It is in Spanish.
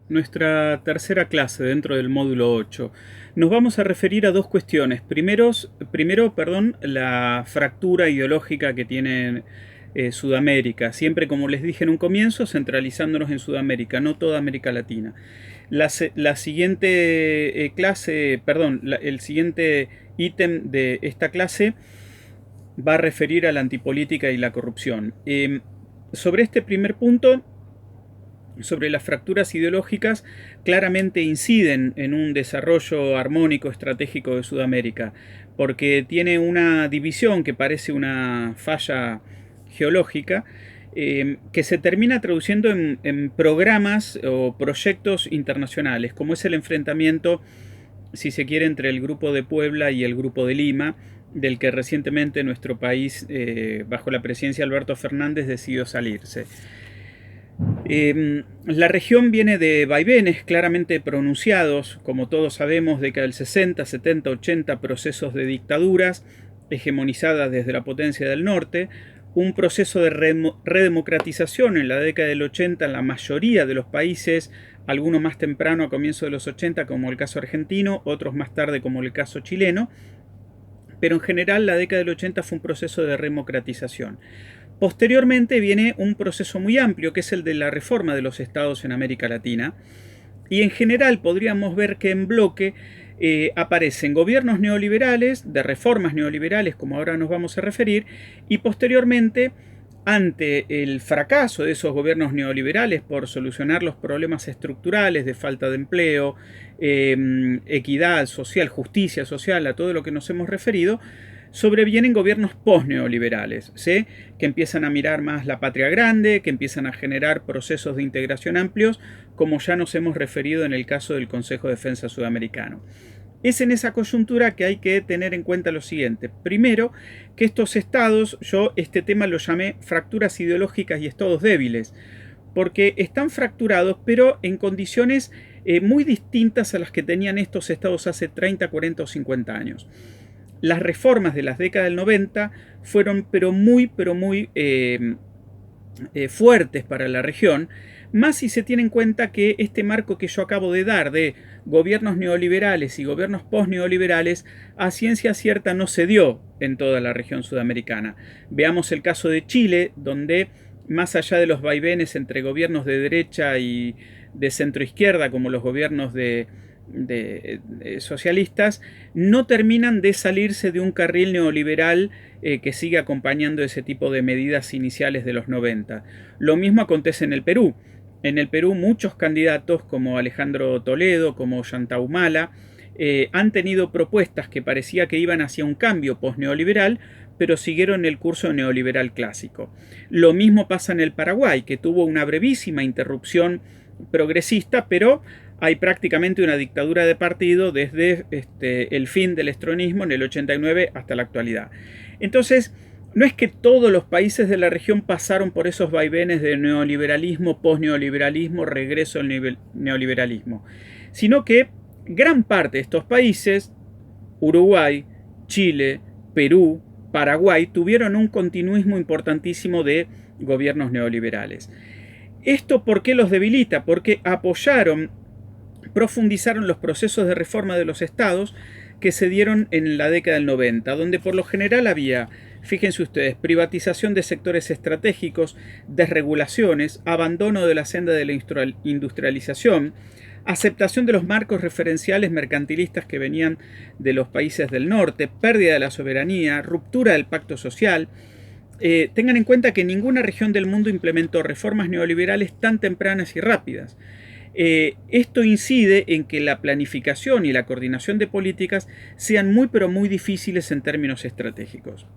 Nuestra tercera clase dentro del módulo 8. Nos vamos a referir a dos cuestiones. Primero, la fractura ideológica que tiene Sudamérica. Siempre, como les dije en un comienzo, centralizándonos en Sudamérica, no toda América Latina. La siguiente el siguiente ítem de esta clase va a referir a la antipolítica y la corrupción. Sobre este primer punto, sobre las fracturas ideológicas, claramente inciden en un desarrollo armónico estratégico de Sudamérica, porque tiene una división que parece una falla geológica, que se termina traduciendo en programas o proyectos internacionales, como es el enfrentamiento, si se quiere, entre el Grupo de Puebla y el Grupo de Lima, del que recientemente nuestro país, bajo la presidencia de Alberto Fernández, decidió salirse. La región viene de vaivenes claramente pronunciados, como todos sabemos, década del 60, 70, 80, procesos de dictaduras hegemonizadas desde la potencia del norte, un proceso de redemocratización en la década del 80 en la mayoría de los países, algunos más temprano a comienzos de los 80 como el caso argentino, otros más tarde como el caso chileno, pero en general la década del 80 fue un proceso de democratización. Posteriormente viene un proceso muy amplio, que es el de la reforma de los estados en América Latina, y en general podríamos ver que en bloque aparecen gobiernos neoliberales, de reformas neoliberales, como ahora nos vamos a referir, y posteriormente, ante el fracaso de esos gobiernos neoliberales por solucionar los problemas estructurales de falta de empleo, equidad social, justicia social, a todo lo que nos hemos referido, sobrevienen gobiernos post-neoliberales, ¿sí? Que empiezan a mirar más la patria grande, que empiezan a generar procesos de integración amplios, como ya nos hemos referido en el caso del Consejo de Defensa Sudamericano. Es en esa coyuntura que hay que tener en cuenta lo siguiente. Primero, que estos estados, yo este tema lo llamé fracturas ideológicas y estados débiles, porque están fracturados, pero en condiciones muy distintas a las que tenían estos estados hace 30, 40 o 50 años. Las reformas de las décadas del 90 fueron muy fuertes para la región, más si se tiene en cuenta que este marco que yo acabo de dar de gobiernos neoliberales y gobiernos post-neoliberales a ciencia cierta no se dio en toda la región sudamericana. Veamos el caso de Chile, donde más allá de los vaivenes entre gobiernos de derecha y de centro-izquierda, como los gobiernos de socialistas, no terminan de salirse de un carril neoliberal que sigue acompañando ese tipo de medidas iniciales de los 90. Lo mismo acontece en el Perú. En el Perú muchos candidatos como Alejandro Toledo, como Ollanta Humala, han tenido propuestas que parecía que iban hacia un cambio post-neoliberal, pero siguieron el curso neoliberal clásico. Lo mismo pasa en el Paraguay, que tuvo una brevísima interrupción progresista, pero hay prácticamente una dictadura de partido desde el fin del estronismo en el 89 hasta la actualidad. Entonces, no es que todos los países de la región pasaron por esos vaivenes de neoliberalismo, posneoliberalismo, regreso al neoliberalismo, sino que gran parte de estos países, Uruguay, Chile, Perú, Paraguay, tuvieron un continuismo importantísimo de gobiernos neoliberales. ¿Esto por qué los debilita? Porque profundizaron los procesos de reforma de los estados que se dieron en la década del 90, donde por lo general había, fíjense ustedes, privatización de sectores estratégicos, desregulaciones, abandono de la senda de la industrialización, aceptación de los marcos referenciales mercantilistas que venían de los países del norte, pérdida de la soberanía, ruptura del pacto social. Tengan en cuenta que ninguna región del mundo implementó reformas neoliberales tan tempranas y rápidas. Esto incide en que la planificación y la coordinación de políticas sean muy difíciles en términos estratégicos.